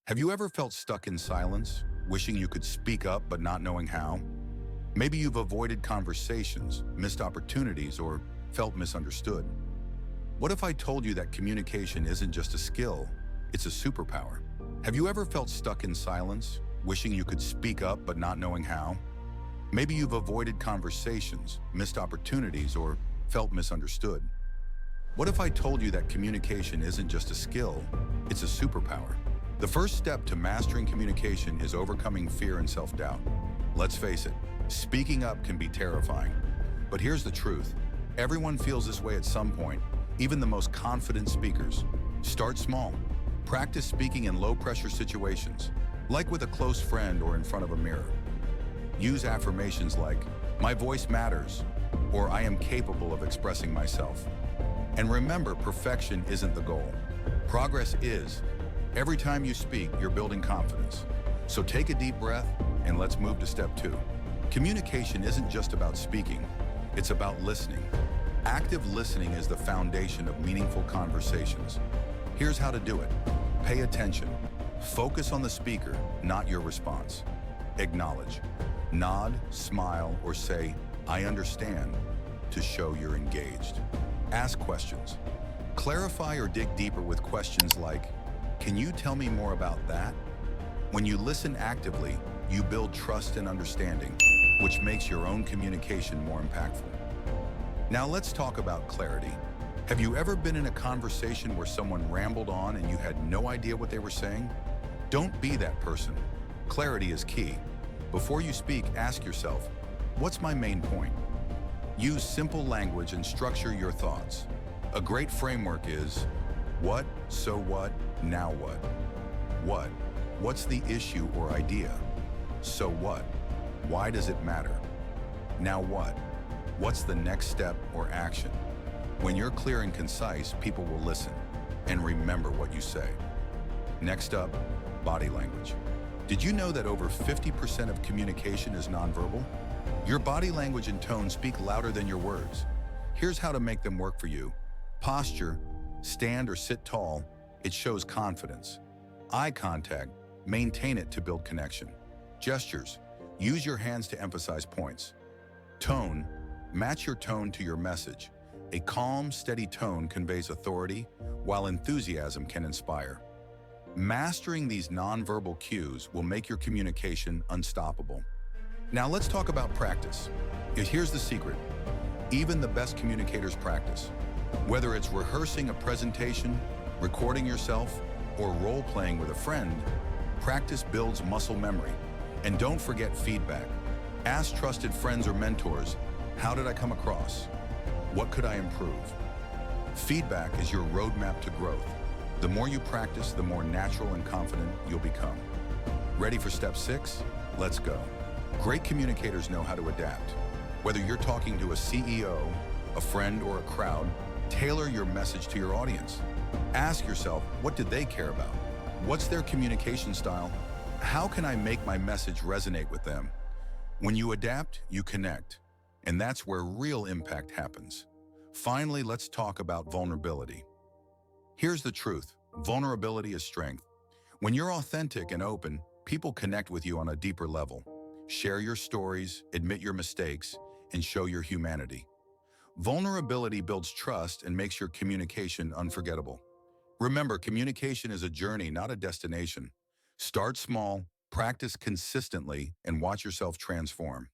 Have you ever felt stuck in silence, wishing you could speak up but not knowing how? Maybe you've avoided conversations, missed opportunities, or felt misunderstood. What if I told you that communication isn't just a skill, it's a superpower? Have you ever felt stuck in silence, wishing you could speak up but not knowing how? Maybe you've avoided conversations, missed opportunities, or felt misunderstood. What if I told you that communication isn't just a skill, it's a superpower? The first step to mastering communication is overcoming fear and self-doubt. Let's face it, speaking up can be terrifying. But here's the truth. Everyone feels this way at some point, even the most confident speakers. Start small. Practice speaking in low-pressure situations, like with a close friend or in front of a mirror. Use affirmations like, "My voice matters," or "I am capable of expressing myself." And remember, perfection isn't the goal. Progress is. Every time you speak, you're building confidence. So take a deep breath and let's move to step 2. Communication isn't just about speaking, it's about listening. Active listening is the foundation of meaningful conversations. Here's how to do it. Pay attention. Focus on the speaker, not your response. Acknowledge. Nod, smile, or say, "I understand," to show you're engaged. Ask questions. Clarify or dig deeper with questions like, "Can you tell me more about that?" When you listen actively, you build trust and understanding, which makes your own communication more impactful. Now let's talk about clarity. Have you ever been in a conversation where someone rambled on and you had no idea what they were saying? Don't be that person. Clarity is key. Before you speak, ask yourself, what's my main point? Use simple language and structure your thoughts. A great framework is, what, so what, now what? What? What's the issue or idea? So what? Why does it matter? Now what? What's the next step or action? When you're clear and concise, people will listen and remember what you say. Next up, body language. Did you know that over 50% of communication is nonverbal? Your body language and tone speak louder than your words. Here's how to make them work for you. Posture, stand or sit tall, it shows confidence. Eye contact, maintain it to build connection. Gestures, use your hands to emphasize points. Tone, match your tone to your message. A calm, steady tone conveys authority, while enthusiasm can inspire. Mastering these nonverbal cues will make your communication unstoppable. Now let's talk about practice. Here's the secret. Even the best communicators practice. Whether it's rehearsing a presentation, recording yourself, or role-playing with a friend, practice builds muscle memory. And don't forget feedback. Ask trusted friends or mentors, how did I come across? What could I improve? Feedback is your roadmap to growth. The more you practice, the more natural and confident you'll become. Ready for step 6? Let's go. Great communicators know how to adapt. Whether you're talking to a CEO, a friend, or a crowd, tailor your message to your audience. Ask yourself, what did they care about? What's their communication style? How can I make my message resonate with them? When you adapt, you connect. And that's where real impact happens. Finally, let's talk about vulnerability. Here's the truth. Vulnerability is strength. When you're authentic and open, people connect with you on a deeper level. Share your stories, admit your mistakes, and show your humanity. Vulnerability builds trust and makes your communication unforgettable. Remember, communication is a journey, not a destination. Start small, practice consistently, and watch yourself transform.